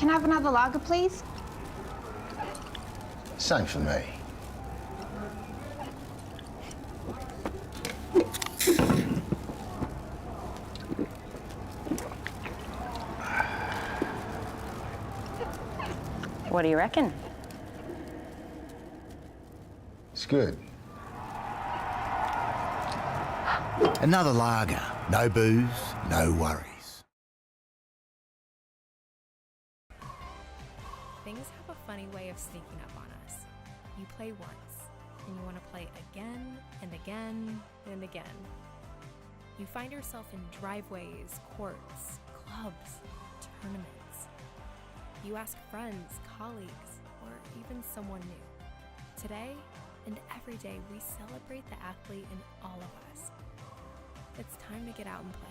Can I have another lager, please? Same for me. What do you reckon? It's good. Another lager. No booze, no worries. Things have a funny way of sneaking up on us. You play once, and you want to play again and again and again. You find yourself in driveways, courts, clubs, tournaments. You ask friends, colleagues, or even someone new. Today and every day, we celebrate the athlete in all of us. It's time to get out and play.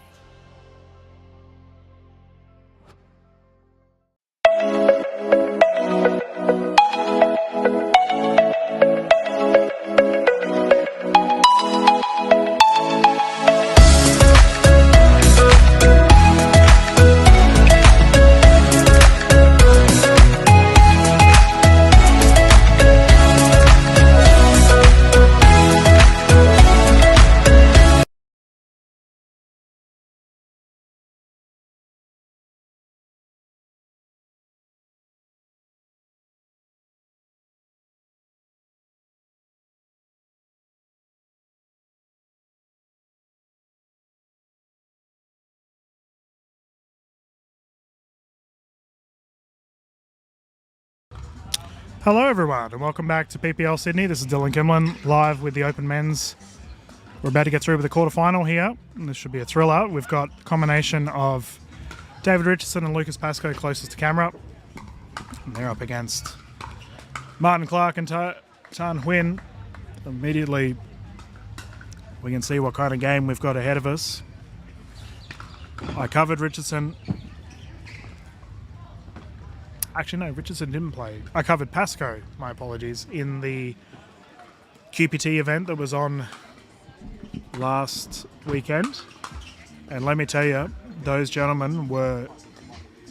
Hello everyone and welcome back to PPL Sydney. This is Dylan Kimlin live with the Open Men's. We're about to get through with the quarterfinal here. And this should be a thriller. We've got a combination of David Richardson and Lucas Pascoe closest to camera. And they're up against Martin Clark and Tan Huynh. Immediately we can see what kind of game we've got ahead of us. I covered Richardson. Actually, no, Richardson didn't play. I covered Pascoe, my apologies, in the QPT event that was on last weekend. And let me tell you, those gentlemen were,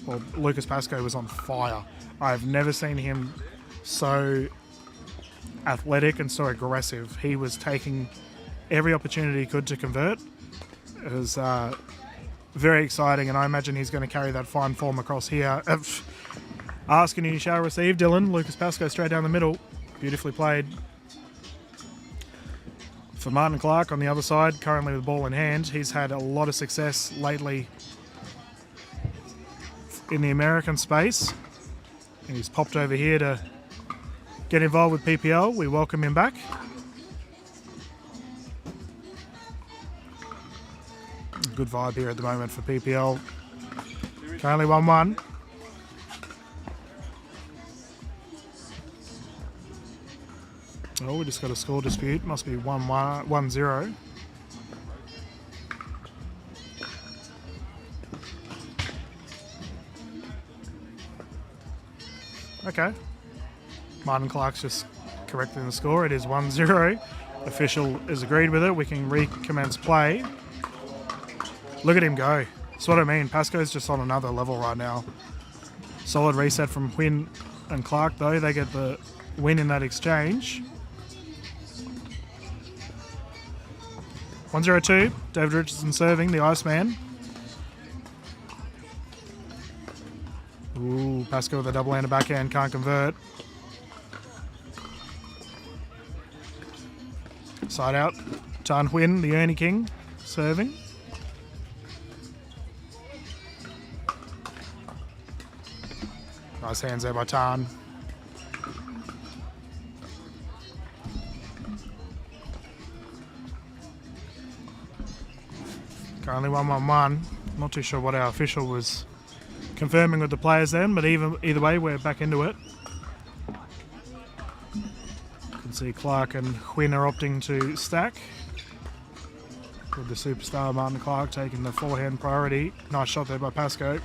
well, Lucas Pascoe was on fire. I've never seen him so athletic and so aggressive. He was taking every opportunity he could to convert. It was very exciting, and I imagine he's going to carry that fine form across here. Ask and you shall receive, Dylan. Lucas Pascoe straight down the middle. Beautifully played. For Martin Clark on the other side, currently with the ball in hand. He's had a lot of success lately in the American space. And he's popped over here to get involved with PPL. We welcome him back. Good vibe here at the moment for PPL. Currently 1-1. Oh, we just got a score dispute. Must be 1-0. Okay. Martin Clark's just correcting the score. It is 1-0. Official is agreed with it. We can recommence play. Look at him go. That's what I mean. Pascoe's just on another level right now. Solid reset from Huynh and Clark, though. They get the win in that exchange. 1-0-2, David Richardson serving, the Iceman. Ooh, Pascoe with a double-handed backhand, can't convert. Side out, Tan Huynh, the Ernie King, serving. Nice hands there by Tan. Currently 1-1-1. Not too sure what our official was confirming with the players then, but either way, we're back into it. You can see Clark and Huynh are opting to stack, with the superstar Martin Clark taking the forehand priority. Nice shot there by Pascoe.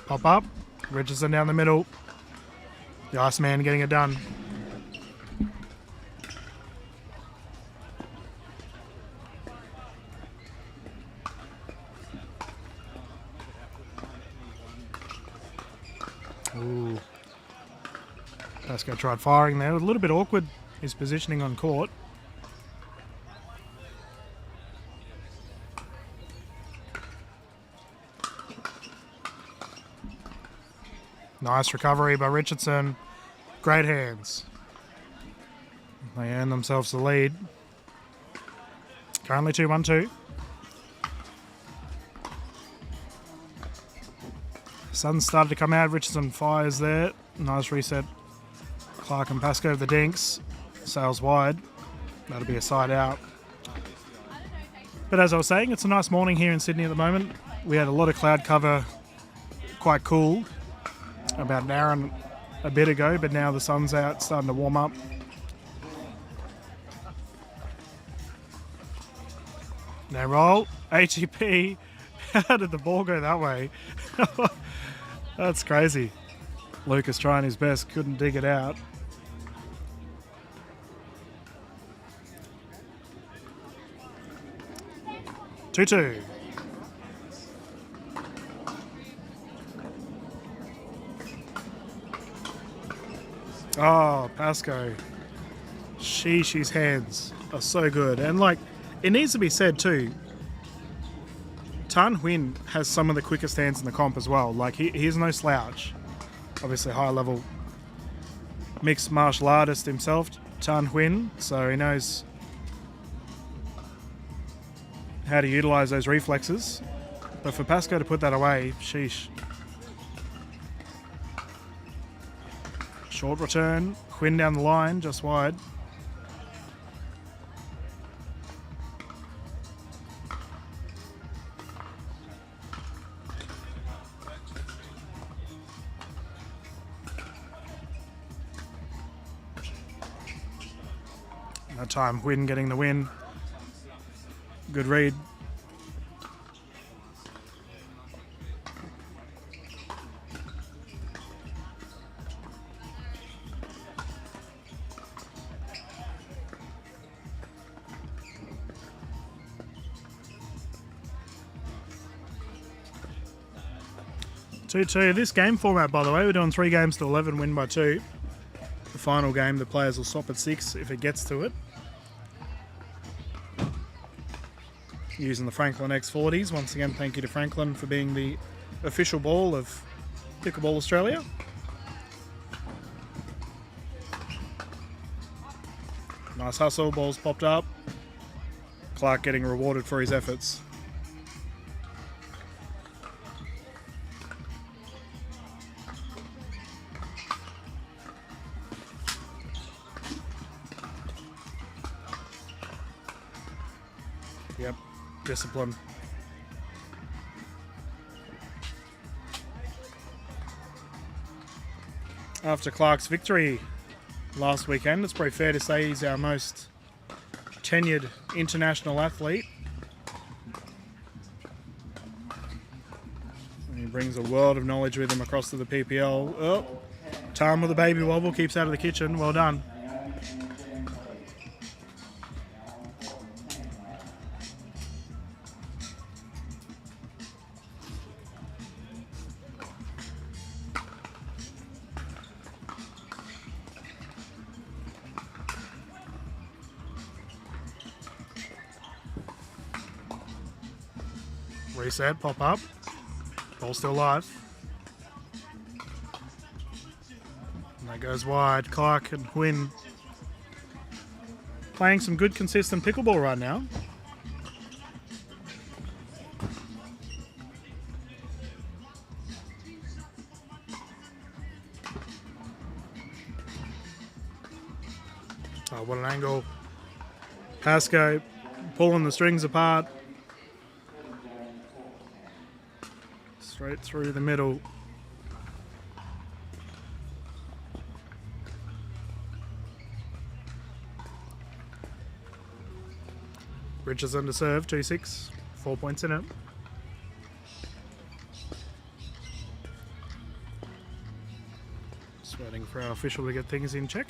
Pop up. Richardson down the middle. The Iceman getting it done. Pascoe tried firing there. A little bit awkward, his positioning on court. Nice recovery by Richardson. Great hands. They earn themselves the lead. Currently 2-1-2. Sun's started to come out. Richardson fires there. Nice reset. Clark and Pascoe of the dinks. Sails wide. That'll be a side out. But as I was saying, it's a nice morning here in Sydney at the moment. We had a lot of cloud cover, quite cool, about an hour and a bit ago, but now the sun's out, starting to warm up. Now roll. ATP. How did the ball go that way? That's crazy. Lucas trying his best, couldn't dig it out. Two. Oh, Pascoe. Sheesh, hands are so good. And like, it needs to be said too, Tan Huynh has some of the quickest hands in the comp as well. Like, he's no slouch. Obviously high level mixed martial artist himself, Tan Huynh, so he knows how to utilize those reflexes. But for Pascoe to put that away, sheesh. Short return, Huynh down the line, just wide. That time, Huynh getting the win. Good read. Two. This game format, by the way, we're doing 3 games to 11, win by 2. The final game, the players will stop at 6 if it gets to it. Using the Franklin X40s. Once again, thank you to Franklin for being the official ball of Pickleball Australia. Nice hustle, ball's popped up. Clark getting rewarded for his efforts. Yep, discipline. After Clark's victory last weekend, it's probably fair to say he's our most tenured international athlete. And he brings a world of knowledge with him across to the PPL. Oh, Tom with a baby wobble, keeps out of the kitchen. Well done. Reset, pop up. Ball still live. And that goes wide. Clark and Huynh playing some good, consistent pickleball right now. Oh, what an angle. Pascoe pulling the strings apart. Straight through the middle. Richardson to serve, 2-6, 4 points in it. Just waiting for our official to get things in check.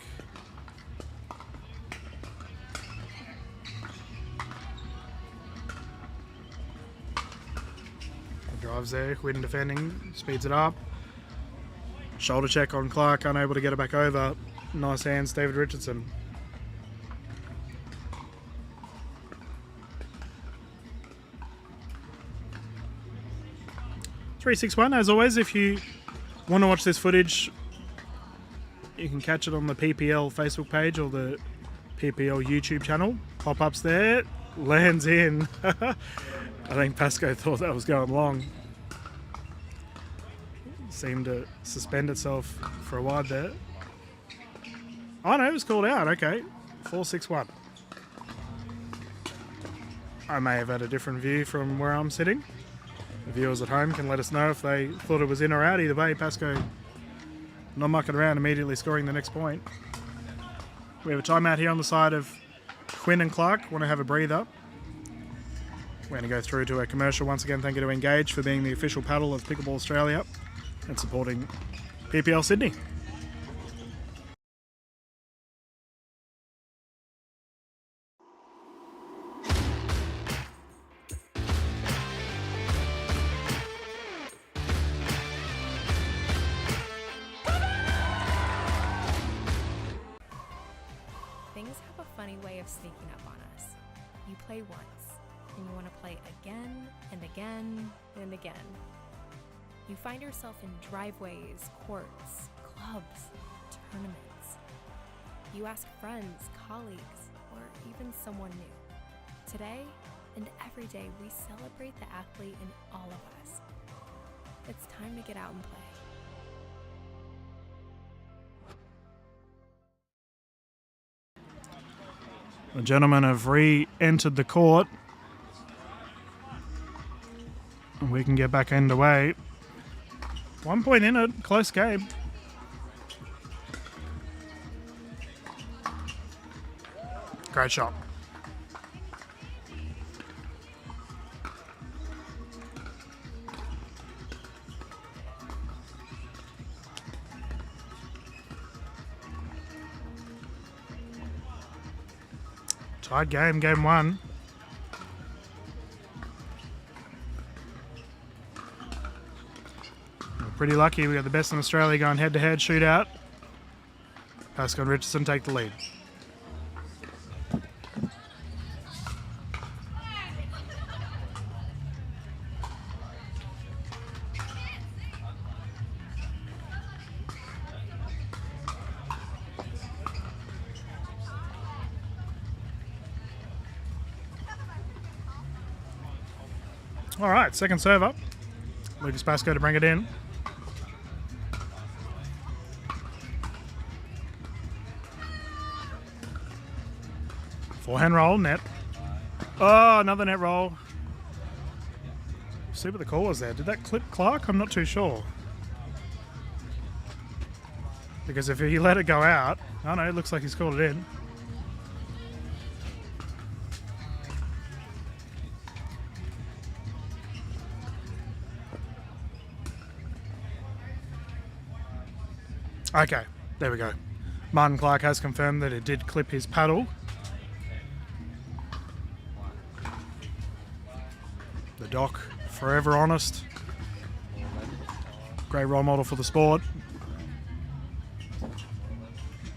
Drives there, Huynh defending, speeds it up. Shoulder check on Clark, unable to get it back over. Nice hands, David Richardson. .361, as always, if you want to watch this footage, you can catch it on the PPL Facebook page or the PPL YouTube channel. Pop-ups there, lands in. I think Pascoe thought that was going long. Seemed to suspend itself for a while there. Oh no, it was called out, okay. 4-6-1. I may have had a different view from where I'm sitting. The viewers at home can let us know if they thought it was in or out. Either way, Pascoe not mucking around, immediately scoring the next point. We have a timeout here on the side of Quinn and Clark. Want to have a breather. We're going to go through to a commercial. Once again, thank you to Engage for being the official paddle of Pickleball Australia and supporting PPL Sydney. Things have a funny way of sneaking up on us. You play once, and you want to play again and again and again. You find yourself in driveways, courts, clubs, tournaments. You ask friends, colleagues, or even someone new. Today and every day, we celebrate the athlete in all of us. It's time to get out and play. The gentlemen have re-entered the court. We can get back underway. 1 point in it, close game. Great shot. Tied game, game one. We're pretty lucky. We got the best in Australia going head-to-head shootout. Pascoe and Richardson take the lead. All right, second serve up. Lucas Pascoe to bring it in. Forehand roll, net. Oh, another net roll. See what the call was there. Did that clip Clark? I'm not too sure. Because if he let it go out, oh no, it looks like he's called it in. Okay, there we go. Martin Clark has confirmed that it did clip his paddle. The doc, forever honest. Great role model for the sport.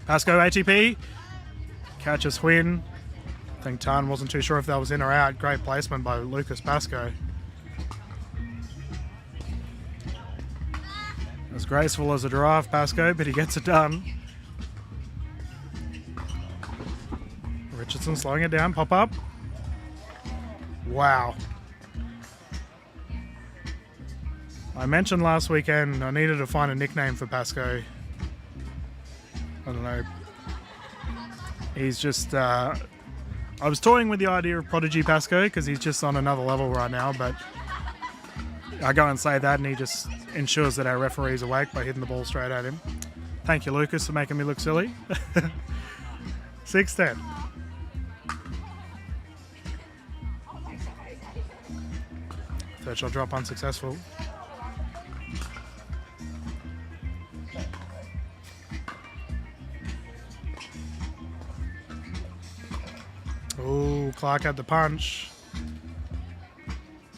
Pascoe ATP. Catches win. I think Tan wasn't too sure if that was in or out. Great placement by Lucas Pascoe. As graceful as a giraffe, Pascoe, but he gets it done. Richardson slowing it down, pop up. Wow. I mentioned last weekend I needed to find a nickname for Pascoe. I don't know. He's just... I was toying with the idea of Prodigy Pascoe because he's just on another level right now, but I go and say that and he just ensures that our referee's awake by hitting the ball straight at him. Thank you, Lucas, for making me look silly. 6-10. Third shot drop unsuccessful. Oh, Clark had the punch.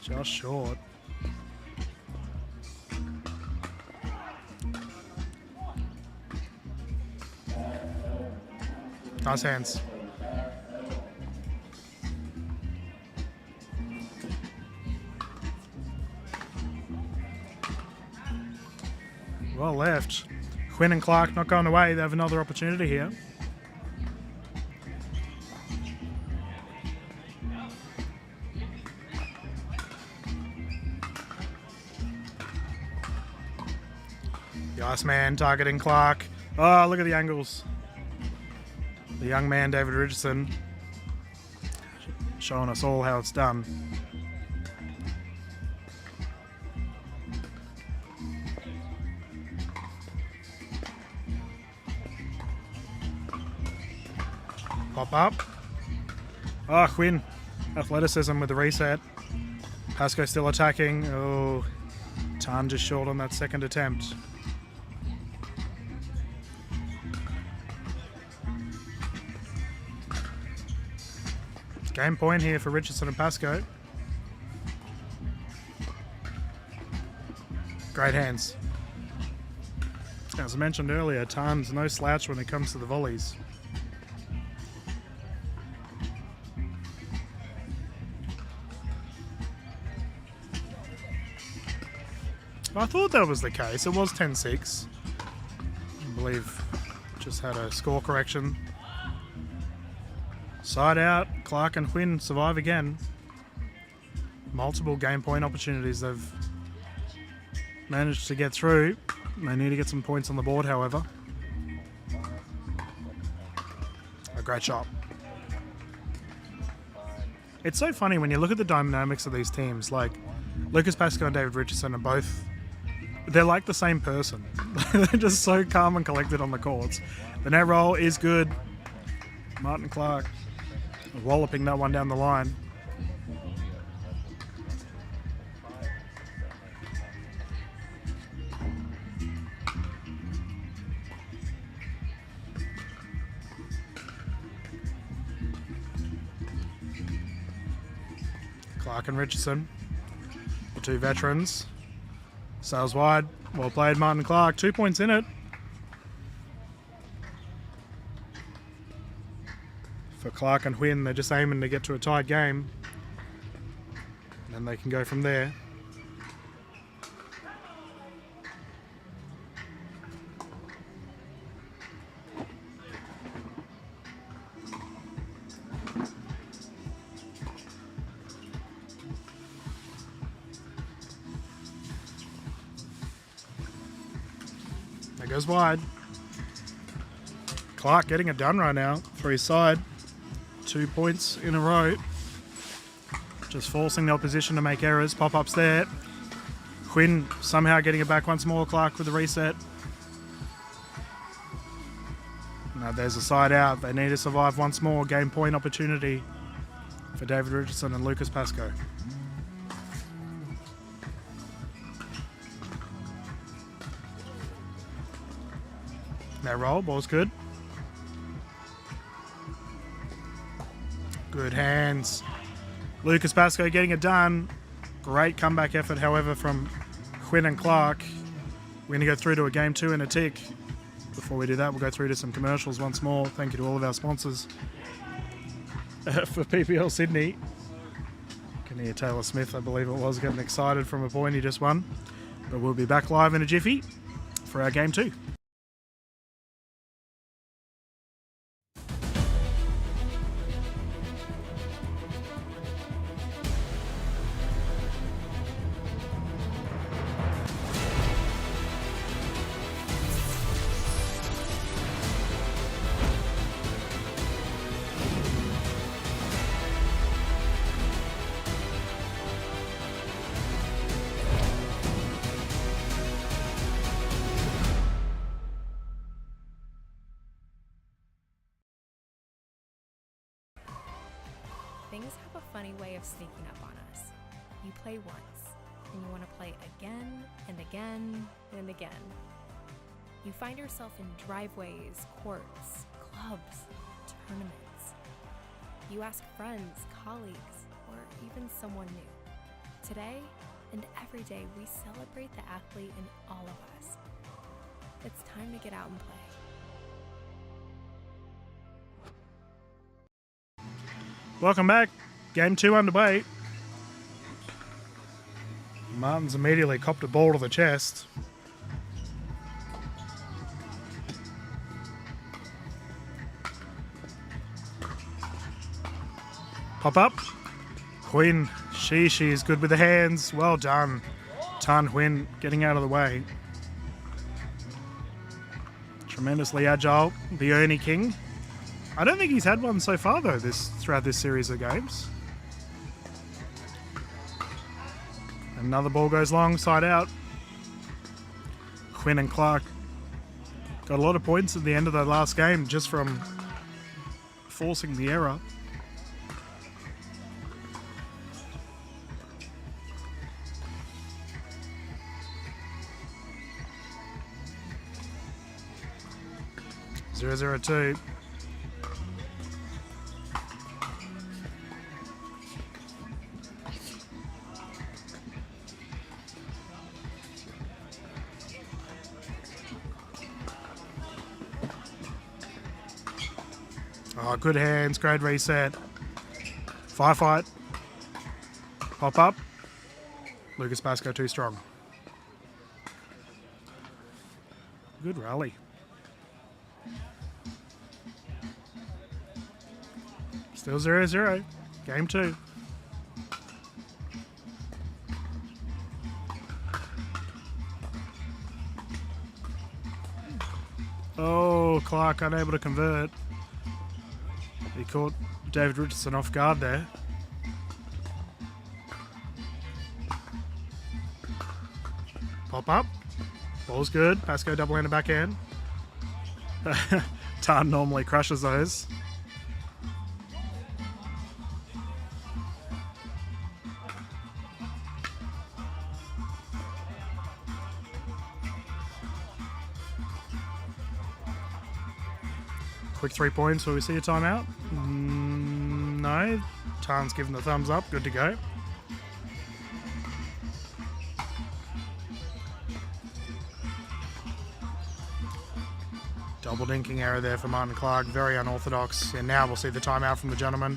Just short. Nice hands. Well left. Quinn and Clark not going away. They have another opportunity here. The Iceman targeting Clark. Oh, look at the angles. The young man, David Richardson, showing us all how it's done. Pop up. Oh, Quinn. Athleticism with the reset. Pascoe still attacking. Oh, Tan just short on that second attempt. Game point here for Richardson and Pascoe. Great hands. As I mentioned earlier, Tan's no slouch when it comes to the volleys. I thought that was the case. It was 10-6. I believe just had a score correction. Side out, Clark and Quinn survive again. Multiple game point opportunities they've managed to get through. They need to get some points on the board, however. A great shot. It's so funny when you look at the dynamics of these teams, like Lucas Pascoe and David Richardson are both, they're like the same person. They're just so calm and collected on the courts. The net roll is good. Martin Clark walloping that one down the line. Clark and Richardson, the two veterans. Sails wide. Well played, Martin Clark. 2 points in it. For Clark and Huynh, they're just aiming to get to a tight game. And then they can go from there. That goes wide. Clark getting it done right now for his side. 2 points in a row. Just forcing the opposition to make errors. Pop-ups there. Quinn somehow getting it back once more. Clark with the reset. Now there's a side out. They need to survive once more. Game point opportunity for David Richardson and Lucas Pascoe. Now roll. Ball's good. Good hands. Lucas Pascoe getting it done. Great comeback effort, however, from Quinn and Clark. We're going to go through to a game 2 in a tick. Before we do that, we'll go through to some commercials once more. Thank you to all of our sponsors. For PPL Sydney, can hear Taylor Smith, I believe it was, getting excited from a point he just won. But we'll be back live in a jiffy for our game 2. Things have a funny way of sneaking up on us. You play once, and you want to play again and again and again. You find yourself in driveways, courts, clubs, tournaments. You ask friends, colleagues, or even someone new. Today and every day, we celebrate the athlete in all of us. It's time to get out and play. Welcome back. Game 2 underway. Martin's immediately copped a ball to the chest. Pop up. Huynh. She's good with the hands. Well done. Tan Huynh getting out of the way. Tremendously agile. The Ernie King. I don't think he's had one so far though throughout this series of games. Another ball goes long, side out. Huynh and Clark got a lot of points at the end of the last game just from forcing the error. Zero, 0-2. Oh, good hands, great reset. Firefight. Pop up. Lucas Pascoe too strong. Good rally. Still 0-0. Game 2. Oh, Clark unable to convert. He caught David Richardson off guard there. Pop up. Ball's good. Pascoe double-handed backhand. Tan normally crushes those. Quick 3 points. Will we see a timeout? No. Tan's given the thumbs up. Good to go. Double dinking error there for Martin Clark. Very unorthodox. And now we'll see the timeout from the gentleman.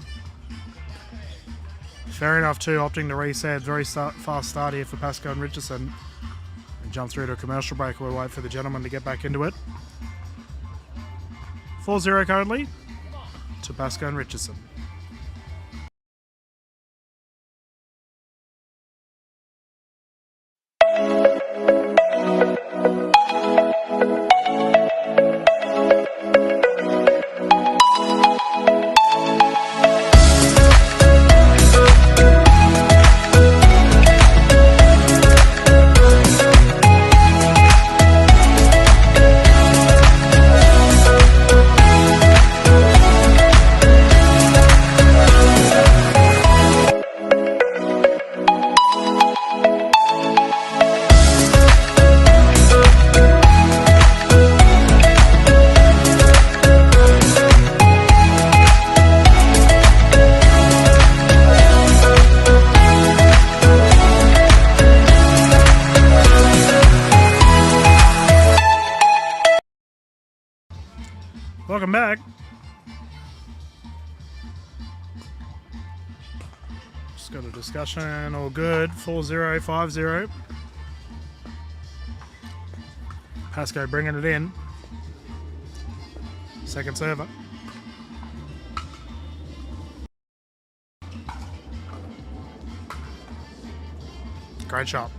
Fair enough too. Opting to reset. Very fast start here for Pascoe and Richardson. And jump through to a commercial break. We'll wait for the gentleman to get back into it. 4-0 currently to Pascoe and Richardson. Welcome back. Just got a discussion. All good. 4-0, 5-0. Pascoe bringing it in. Second server. Great shot.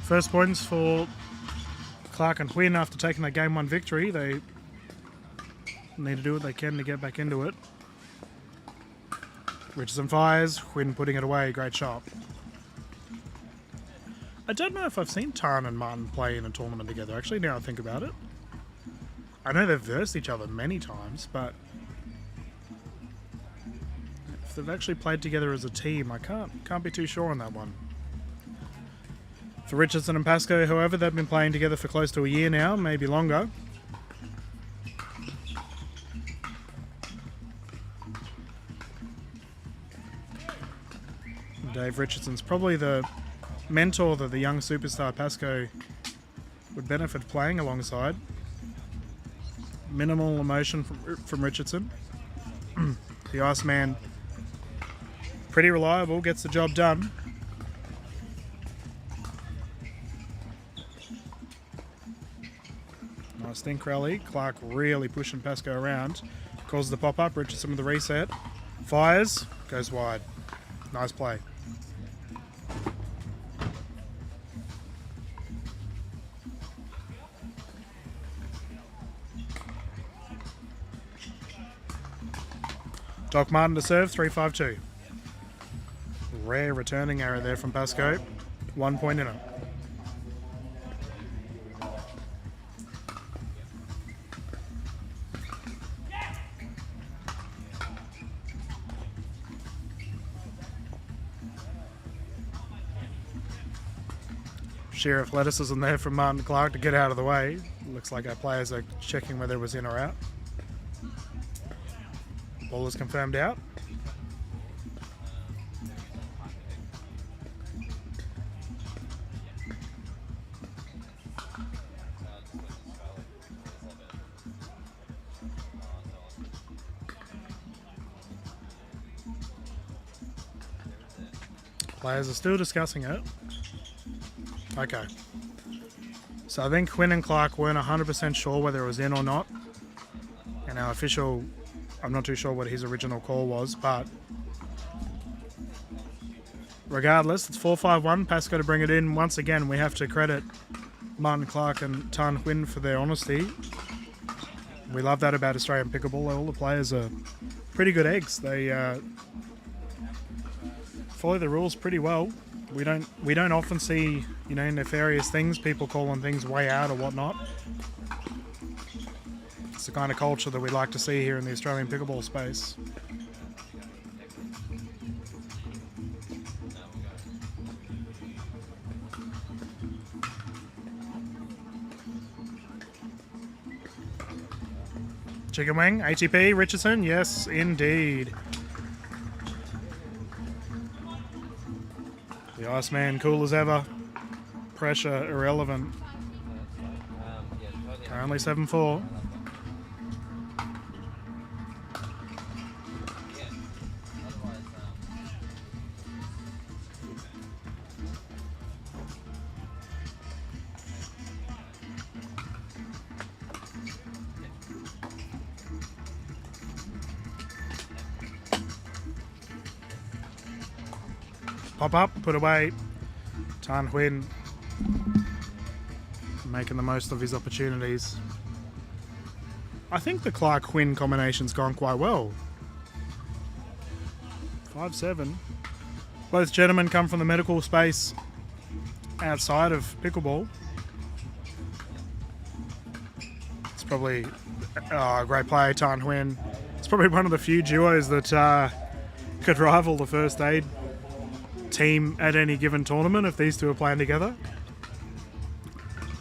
First points for Clark and Huynh after taking that game 1 victory. They need to do what they can to get back into it. Richardson fires, Huynh putting it away, great shot. I don't know if I've seen Tan and Martin play in a tournament together, actually, now I think about it. I know they've versed each other many times, but if they've actually played together as a team, I can't be too sure on that one. For Richardson and Pascoe, however, they've been playing together for close to a year now, maybe longer. Dave Richardson's probably the mentor that the young superstar Pascoe would benefit playing alongside. Minimal emotion from Richardson. The Iceman, pretty reliable, gets the job done. Nice think rally. Clark really pushing Pascoe around. Causes the pop-up. Richardson with the reset. Fires. Goes wide. Nice play. Doc Martin to serve, 3-5-2. Rare returning error there from Pascoe. 1 point in it. Sheer athleticism there from Martin Clark to get out of the way. Looks like our players are checking whether it was in or out. Ball is confirmed out. Players are still discussing it. Okay. So I think Quinn and Clark weren't 100% sure whether it was in or not. And our official, I'm not too sure what his original call was, but regardless, it's 4-5-1. Pascoe to bring it in. Once again, we have to credit Martin Clark and Tan Huynh for their honesty. We love that about Australian pickleball. All the players are pretty good eggs. They follow the rules pretty well. We don't often see, you know, nefarious things, people calling things way out or whatnot. It's the kind of culture that we like to see here in the Australian pickleball space. Chicken wing, ATP, Richardson, yes, indeed. The Iceman, cool as ever. Pressure, irrelevant. Only 7-4. Pop up, put away. Tan Huynh making the most of his opportunities. I think the Clark-Huynh combination's gone quite well. 5-7. Both gentlemen come from the medical space outside of pickleball. It's probably a great play, Tan Huynh. It's probably one of the few duos that could rival the first aid team at any given tournament if these two are playing together.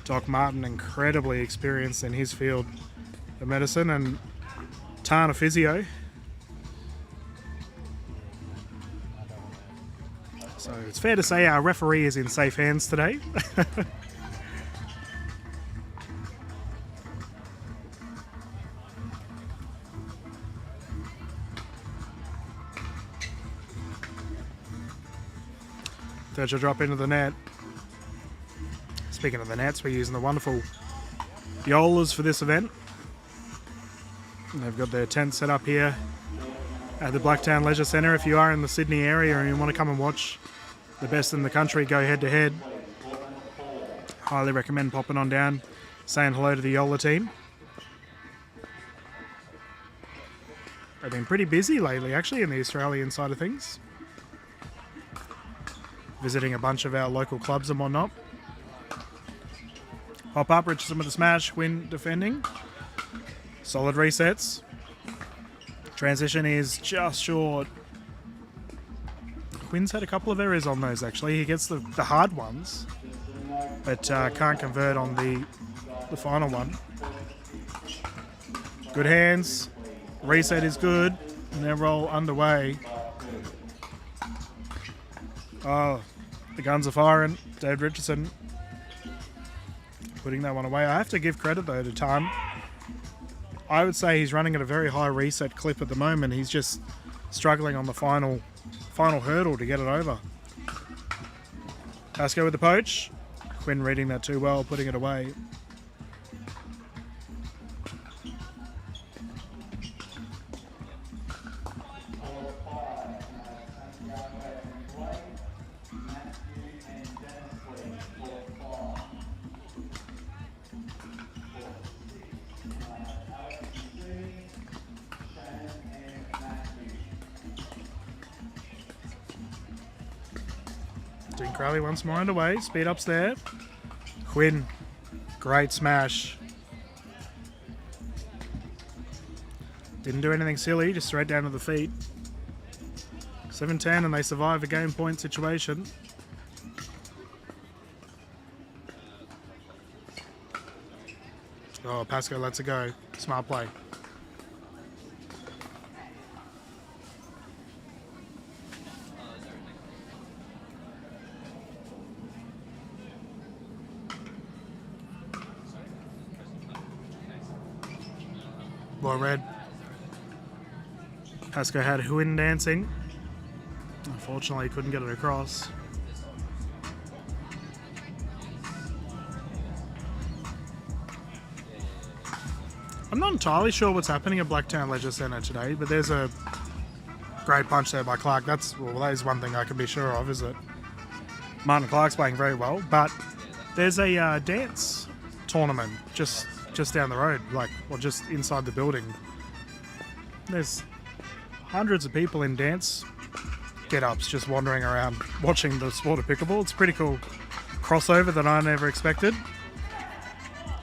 Doc Martin, incredibly experienced in his field of medicine, and Tan, a physio. So it's fair to say our referee is in safe hands today. Third shot drop into the net. Speaking of the nets, we're using the wonderful Yolas for this event. And they've got their tent set up here at the Blacktown Leisure Centre. If you are in the Sydney area and you want to come and watch the best in the country go head to head, highly recommend popping on down, saying hello to the Yola team. They've been pretty busy lately, actually, in the Australian side of things. Visiting a bunch of our local clubs and whatnot. Pop up, Richardson with the smash, Huynh defending. Solid resets. Transition is just short. Huynn's had a couple of errors on those, actually. He gets the hard ones. but can't convert on the final one. Good hands. Reset is good. And their roll underway. Oh, the guns are firing. Dave Richardson putting that one away. I have to give credit though to Tan. I would say he's running at a very high reset clip at the moment. He's just struggling on the final hurdle to get it over. Pascoe with the poach. Quinn reading that too well, putting it away. Dean Crowley once more underway. Speed ups there. Quinn, great smash. Didn't do anything silly, just straight down to the feet. 7-10 and they survive a game point situation. Oh, Pascoe lets it go. Smart play. Boy red. Pascoe had Huin dancing. Unfortunately, he couldn't get it across. I'm not entirely sure what's happening at Blacktown Leisure Centre today, but there's a great punch there by Clark. That is one thing I can be sure of, is that Martin Clark's playing very well, but there's a dance tournament just down the road, just inside the building. There's hundreds of people in dance get-ups just wandering around watching the sport of pickleball. It's a pretty cool crossover that I never expected.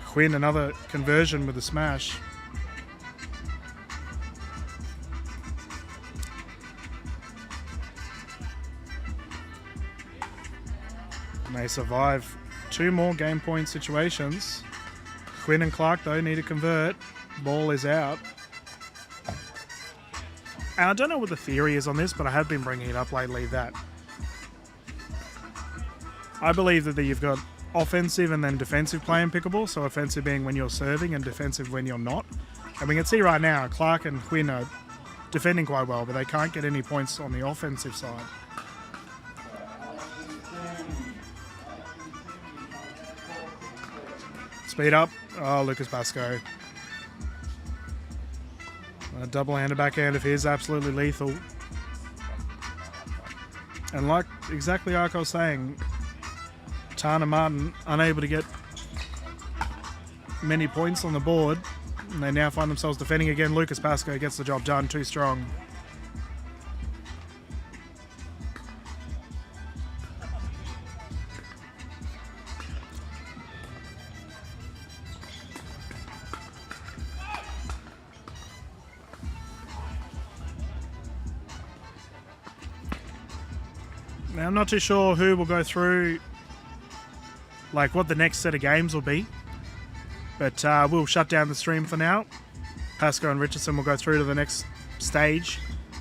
Quinn, another conversion with a smash. And they survive 2 more game point situations. Quinn and Clark, though, need to convert. Ball is out. And I don't know what the theory is on this, but I have been bringing it up lately that I believe that you've got offensive and then defensive play in pickleball. So offensive being when you're serving and defensive when you're not. And we can see right now, Clark and Quinn are defending quite well, but they can't get any points on the offensive side. Speed up. Oh, Lucas Pascoe. A double-handed backhand of his, absolutely lethal. And exactly like I was saying, Tan and Martin unable to get many points on the board. And they now find themselves defending again. Lucas Pascoe gets the job done, too strong. Now, I'm not too sure who will go through, what the next set of games will be. But we'll shut down the stream for now. Pascoe and Richardson will go through to the next stage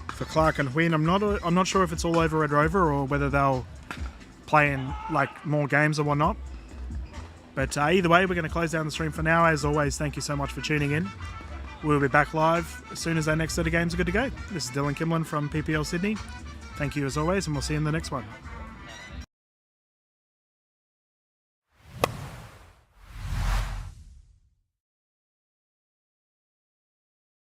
for Clark and Huyn. I'm not sure if it's all over Red Rover or whether they'll play in more games or whatnot. But either way, we're going to close down the stream for now. As always, thank you so much for tuning in. We'll be back live as soon as our next set of games are good to go. This is Dylan Kimlin from PPL Sydney. Thank you as always, and we'll see you in the next one.